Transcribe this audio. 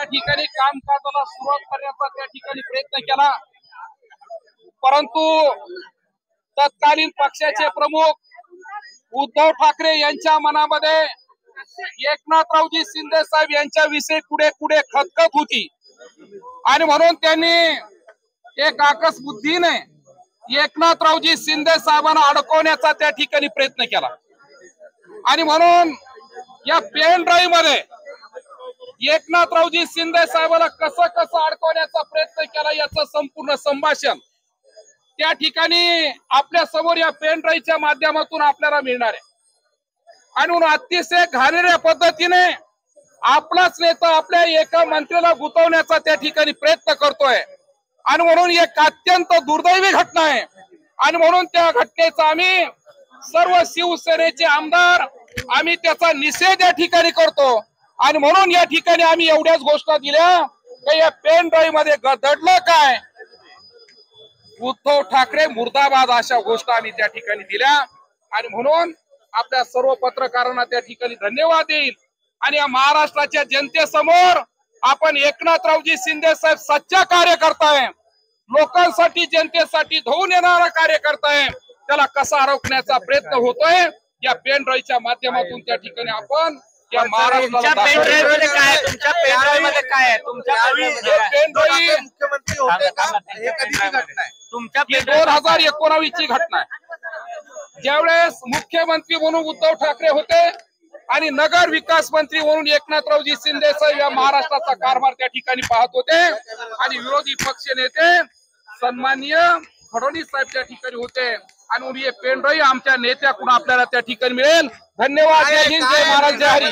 त्या ठिकाणी कामकाजाला सुरुवात करण्याचा त्या ठिकाणी प्रयत्न केला, परंतु तत्कालीन पक्षाचे प्रमुख उद्धव ठाकरे यांच्या मनामध्ये एकनाथरावजी शिंदे साहेब यांच्याविषयी कुडे कुडे खतखत होती आणि म्हणून त्यांनी एक आकस बुद्धीने एकनाथरावजी शिंदे साहेबांना अडकवण्याचा त्या ठिकाणी प्रयत्न केला आणि म्हणून या पेन ड्राईव्ह मध्ये एकनाथरावजी शिंदे साहेबांना कसं कसं अडकवण्याचा प्रयत्न केला याचं संपूर्ण संभाषण त्या ठिकाणी आपल्या समोर या पेन ड्राईव्हच्या माध्यमातून आपल्याला मिळणार आहे आणि म्हणून अतिशय घाणेरड्या पद्धतीने आपलाच नेता आपल्या एका मंत्र्याला गुंतवण्याचा त्या ठिकाणी प्रयत्न करतोय आणि म्हणून एक अत्यंत दुर्दैवी घटना आहे आणि म्हणून त्या घटनेचा आम्ही सर्व शिवसेनेचे आमदार आम्ही त्याचा निषेध या ठिकाणी करतो आणि म्हणून या ठिकाणी आम्ही एवढ्याच घोषणा दिल्या की या पेन ड्राईव्ह मध्ये दडलं काय, उद्धव ठाकरे मुर्दाबाद अशा घोषणा आम्ही त्या ठिकाणी दिल्या आणि म्हणून आपल्या सर्व पत्रकारांना त्या ठिकाणी धन्यवाद देईल आणि या महाराष्ट्राच्या जनतेसमोर आपण एकनाथरावजी शिंदे साहेब सच्चा कार्यकर्ता आहे, लोकांसाठी जनतेसाठी धावून येणारा कार्यकर्ता आहे, त्याला कसा रोखण्याचा प्रयत्न होतोय या पेन ड्राईव्हच्या माध्यमातून त्या ठिकाणी आपण या महाराष्ट्राला मुख्यमंत्री होते का? हे कधीची घटना आहे? तुमच्या 2019 ची घटना आहे, ज्यावेळेस मुख्यमंत्री म्हणून उद्धव ठाकरे होते आणि नगर विकास मंत्री म्हणून एकनाथरावजी शिंदे साहेब या महाराष्ट्राचा कारभार त्या ठिकाणी पाहत होते आणि विरोधी पक्ष नेते सन्माननीय फडणवीस साहेब त्या ठिकाणी होते आणि म्हणून हे पेन ड्राईव्ह आमच्या नेत्याकडून आपल्याला त्या ठिकाणी मिळेल. धन्यवाद. जय हिंद, जय महाराज, जय हरी.